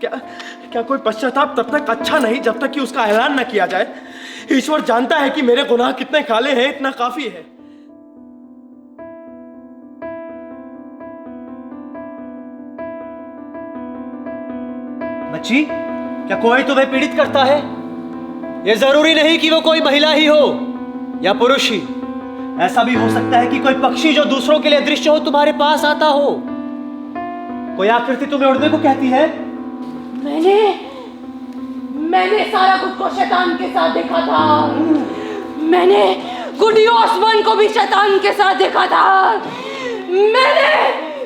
क्या क्या कोई पश्चाताप तब तक अच्छा नहीं जब तक कि उसका ऐलान न किया जाए। ईश्वर जानता है कि मेरे गुनाह कितने काले हैं, इतना काफी है। बच्ची, क्या कोई तुम्हें पीड़ित करता है? यह जरूरी नहीं कि वो कोई महिला ही हो या पुरुष ही। ऐसा भी हो सकता है कि कोई पक्षी जो दूसरों के लिए दृश्य हो तुम्हारे पास आता हो। कोई आकृति तुम्हें उड़ने को कहती है। मैंने सारा कुछ को शैतान के साथ देखा था। मैंने गुडी ओस्मान को भी शैतान के साथ देखा था। मैंने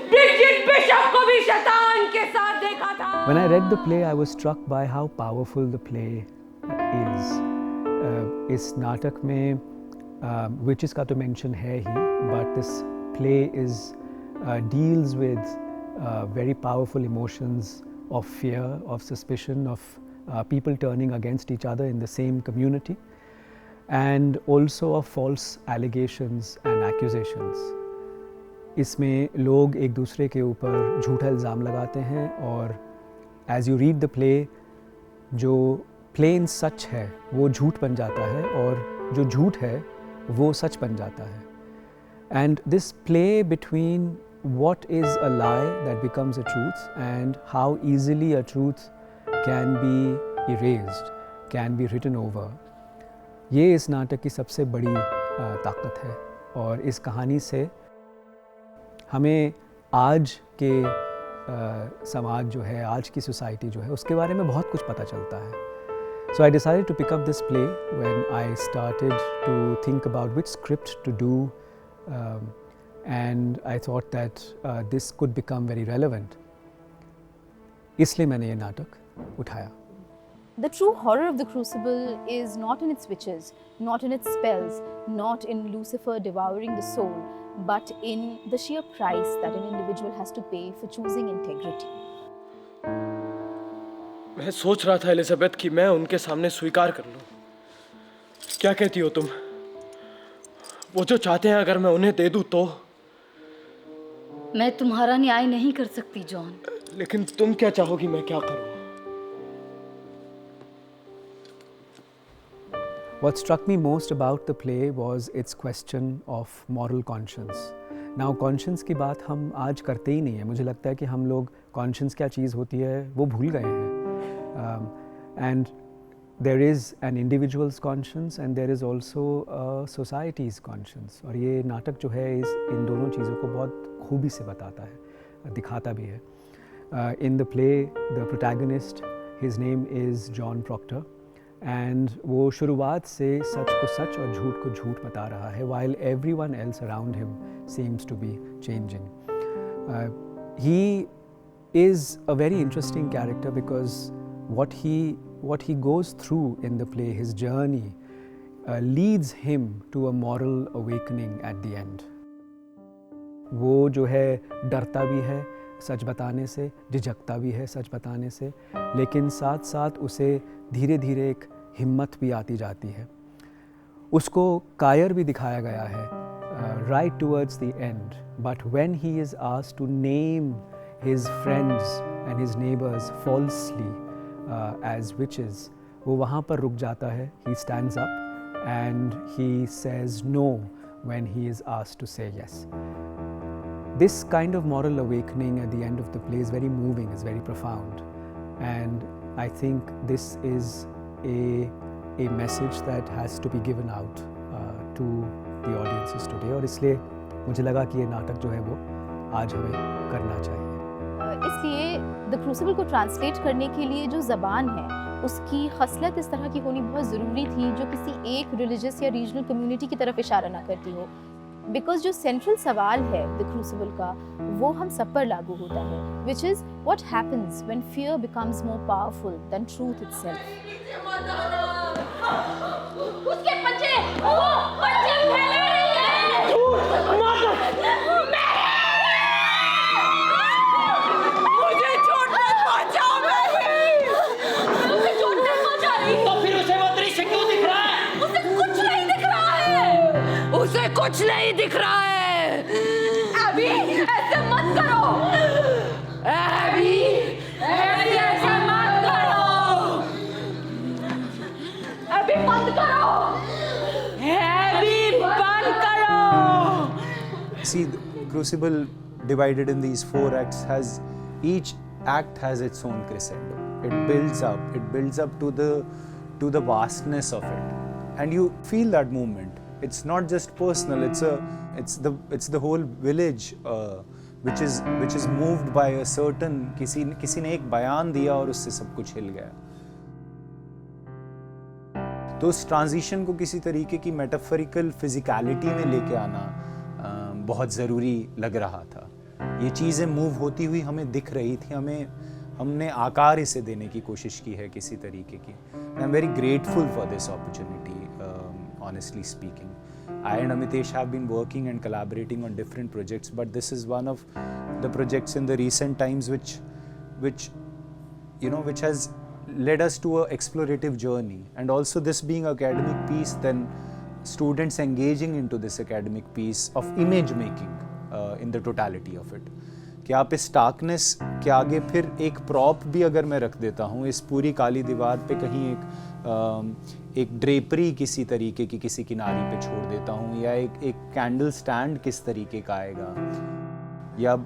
ब्रिजिट बिशप को भी शैतान के साथ देखा था। When I read the play, I was struck by how powerful the play is. इस नाटक में witches का तो mention है ही, but this play deals with very powerful emotions of fear, of suspicion, of people turning against each other in the same community, and also of false allegations and accusations. इसमें लोग एक दूसरे के ऊपर झूठा इल्ज़ाम लगाते हैं और as you read the play, जो plain सच है वो झूठ बन जाता है और जो झूठ है वो सच बन जाता है. And this play between what is a lie that becomes a truth and how easily a truth can be erased, can be written over, ये इस नाटक की सबसे बड़ी ताकत है. और इस कहानी से हमें आज के समाज जो है, आज की सोसाइटी जो है, उसके बारे में बहुत कुछ पता चलता है. So I decided to pick up this play when I started to think about which script to do, and I thought that this could become very relevant. इसलिए मैंने ये नाटक उठाया. The true horror of the Crucible is not in its witches, not in its spells, not in Lucifer devouring the soul, but in the sheer price that an individual has to pay for choosing integrity. मैं सोच रहा था Elizabeth कि मैं उनके सामने स्वीकार कर लूं. क्या कहती हो तुम? वो जो चाहते हैं अगर मैं उन्हें दे दूं तो? मैं तुम्हारा न्याय नहीं कर सकती जॉन. लेकिन तुम क्या चाहोगी मैं क्या करूं? What struck me most about the play was its question of moral conscience. Now conscience की बात हम आज करते ही नहीं है. मुझे लगता है कि हम लोग conscience क्या चीज़ होती है वो भूल गए हैं. And there is an individual's conscience and there is also a society's conscience. और ये नाटक जो है इन दोनों चीज़ों को बहुत खूबी से बताता है, दिखाता भी है. In the play, the protagonist, his name is John Proctor. And वो शुरुआत से सच को सच और झूठ को झूठ बता रहा है, while everyone else around him seems to be changing. He is a very interesting character because what he goes through in the play, his journey, leads him to a moral awakening at the end. वो जो है डरता भी है सच बताने से, झिझकता भी है सच बताने से, लेकिन साथ साथ उसे धीरे धीरे एक हिम्मत भी आती जाती है. उसको कायर भी दिखाया गया है right towards the end, but when he is asked to name his friends and his neighbors falsely as witches, वो वहाँ पर रुक जाता है. He stands up and he says no when he is asked to say yes. This kind of moral awakening at the end of the play is very moving, is very profound, and I think this is a message that has to be given out to the audiences today. और इसलिए मुझे लगा कि ये नाटक जो है वो आज हमें करना चाहिए. इसलिए द क्रूसिबल को ट्रांसलेट करने के लिए जो ज़बान है उसकी खसलत इस तरह की होनी बहुत ज़रूरी थी जो किसी एक रिलीजियस या रीजनल कम्युनिटी की तरफ इशारा ना करती हो. बिकॉज जो सेंट्रल सवाल है द क्रूसिबल का वो हम सब पर लागू होता है, which is what happens when fear becomes more powerful than truth itself. उसके पंजे फैला रही है. मुझे चोट मत पहुंचाओ. उसे चोट नहीं पहुंचा रही. तो फिर उसे वो दृश्य क्यों दिख रहा है? उसे कुछ नहीं दिख रहा है. उसे कुछ नहीं दिख रहा है. अभी ऐसे मत करो. अभी ऐसे मत Crucible, divided in these 4 acts, has each act has its own crescendo. It builds up to the vastness of it, and you feel that movement. It's not just personal. It's the whole village which is moved by a certain किसी ने एक बयान दिया और उससे सब कुछ हिल गया. तो उस ट्रांजिशन को किसी तरीके की मेटाफोरिकल फिजिकलिटी में लेके आना बहुत ज़रूरी लग रहा था. ये चीज़ें मूव होती हुई हमें दिख रही थी, हमने आकार इसे देने की कोशिश की है किसी तरीके की. I am very grateful for this opportunity, honestly speaking. I and Amitesh have been working and collaborating on different projects, but this is one of the projects in the recent times which has led us to an explorative journey. And also this being academic piece, then students engaging into this academic piece of image making in the totality of it. कि आप इस स्टार्कनेस के आगे फिर एक prop भी अगर मैं रख देता हूँ, इस पूरी काली दीवार पे कहीं एक ड्रेपरी किसी तरीके की किसी किनारी पे छोड़ देता हूँ, या एक कैंडल स्टैंड किस तरीके का आएगा, या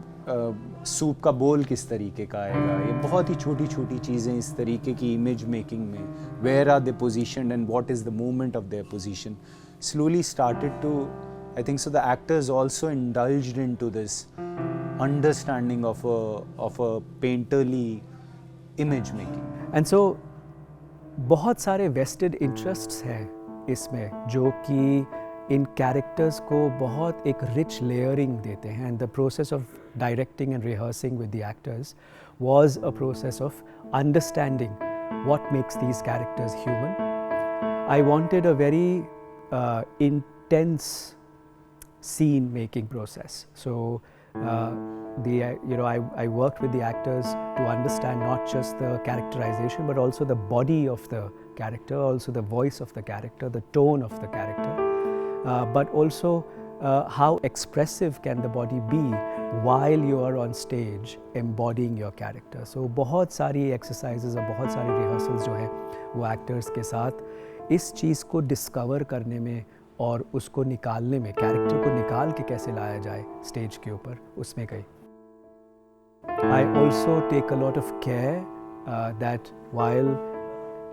सूप का बोल किस तरीके का आएगा. ये बहुत ही छोटी छोटी चीज़ें इस तरीके की इमेज मेकिंग में, where are they positioned and what is the movement of their position, slowly started to, I think so the actors also indulged into this understanding of a painterly image making. And so बहुत सारे vested interests हैं इसमें जो कि इन characters को बहुत एक rich layering देते हैं. And the process of directing and rehearsing with the actors was a process of understanding what makes these characters human. I wanted a very intense scene making process. So I worked with the actors to understand not just the characterization but also the body of the character, also the voice of the character, the tone of the character, but also how expressive can the body be while you are on stage embodying your character. So बहुत सारी exercises और बहुत सारी rehearsals जो है वो actors के साथ इस चीज़ को discover करने में और उसको निकालने में, कैरेक्टर को निकाल के कैसे लाया जाए स्टेज के ऊपर, उसमें गई. I also take a lot of care that while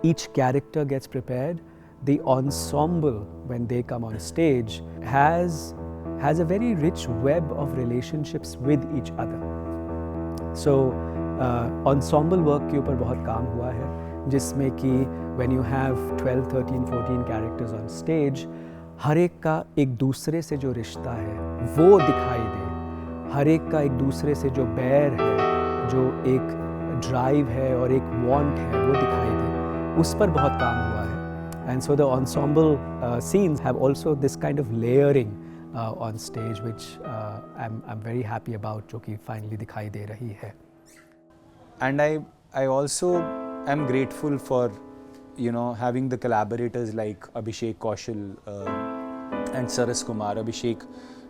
each character gets prepared, the ensemble when they come on stage has a very rich web of relationships with each other. So ensemble work के ऊपर बहुत काम हुआ है, जिसमें कि when you have 12, 13, 14 characters on stage, हर एक का एक दूसरे से जो रिश्ता है वो दिखाई दे, हर एक का एक दूसरे से जो बैर है, जो एक ड्राइव है और एक वांट है वो दिखाई दे, उस पर बहुत काम हुआ है. And so the ensemble scenes have also this kind of layering on stage which I'm very happy about, जो कि finally दिखाई दे रही है. And I also am grateful for having the collaborators like Abhishek Kaushal and Saras Kumar. Abhishek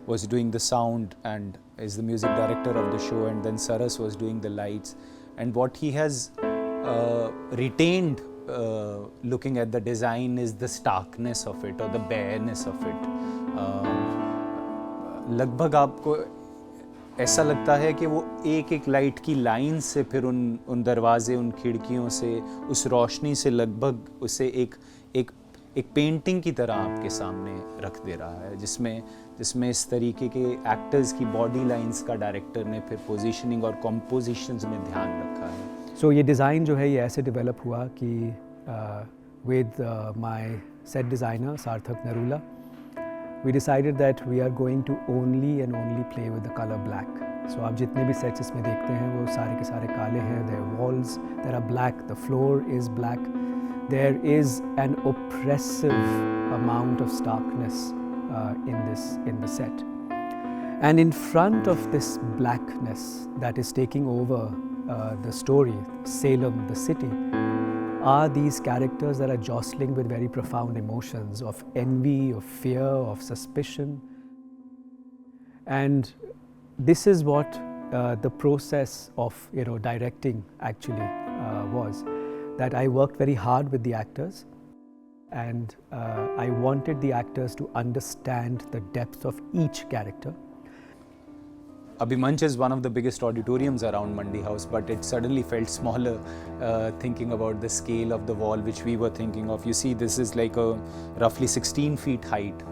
was doing the sound and is the music director of the show, and then Saras was doing the lights. And what he has retained looking at the design is the starkness of it or the bareness of it. लगभग आपको ऐसा लगता है कि वो एक एक light की लाइन से फिर उन दरवाजे, उन खिड़कियों से, उस रोशनी से लगभग उसे एक पेंटिंग की तरह आपके सामने रख दे रहा है, जिसमें इस तरीके के एक्टर्स की बॉडी लाइंस का डायरेक्टर ने फिर पोजीशनिंग और कॉम्पोजिशंस में ध्यान रखा है. सो ये डिज़ाइन जो है ये ऐसे डेवलप हुआ कि विद माय सेट डिज़ाइनर सार्थक Narula, we decided that we are going to only play with the color black. So आप जितने भी sets इसमें देखते हैं वो सारे के सारे काले हैं. Their walls that are black, the floor is black. There is an oppressive amount of starkness in the set. And in front of this blackness that is taking over the story, Salem, the city, are these characters that are jostling with very profound emotions of envy, of fear, of suspicion. And this is what the process of directing actually was. That I worked very hard with the actors, and I wanted the actors to understand the depth of each character. Abhimanch is one of the biggest auditoriums around Mandi House, but it suddenly felt smaller thinking about the scale of the wall which we were thinking of. You see, this is like a roughly 16 feet height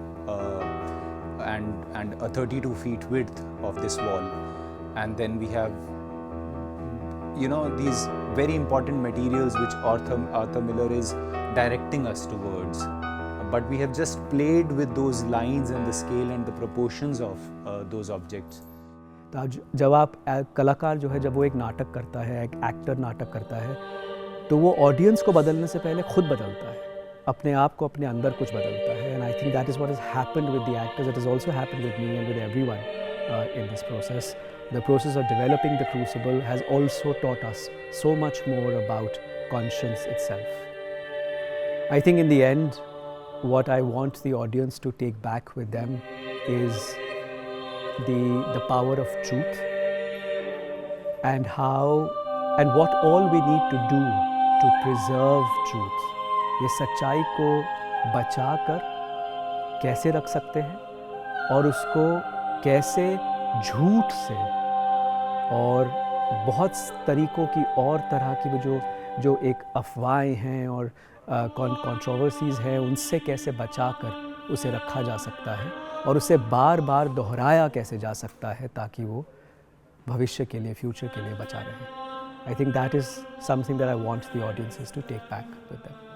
and a 32 feet width of this wall. And then we have, you know, these very important materials which Arthur Miller is directing us towards. But we have just played with those lines and the scale and the proportions of those objects. जब आप कलाकार जो है जब वो एक नाटक करता है, एक एक्टर नाटक करता है, तो वो ऑडियंस को बदलने से पहले खुद बदलता है, अपने आप को अपने अंदर कुछ बदलता है. And I think that is what has happened with the actors. It has also happened with me and with everyone in this process. The process of developing the Crucible has also taught us so much more about conscience itself. I think in the end, what I want the audience to take back with them is the power of truth and what all we need to do to preserve truth. ये सच्चाई को बचा कर कैसे रख सकते हैं और उसको कैसे झूठ से और बहुत तरीक़ों की और तरह की वो जो एक अफवाहें हैं और कंट्रोवर्सीज़ हैं उनसे कैसे बचाकर उसे रखा जा सकता है और उसे बार बार दोहराया कैसे जा सकता है ताकि वो भविष्य के लिए, फ्यूचर के लिए बचा रहे. I think that is something that I want the audiences to take back with them.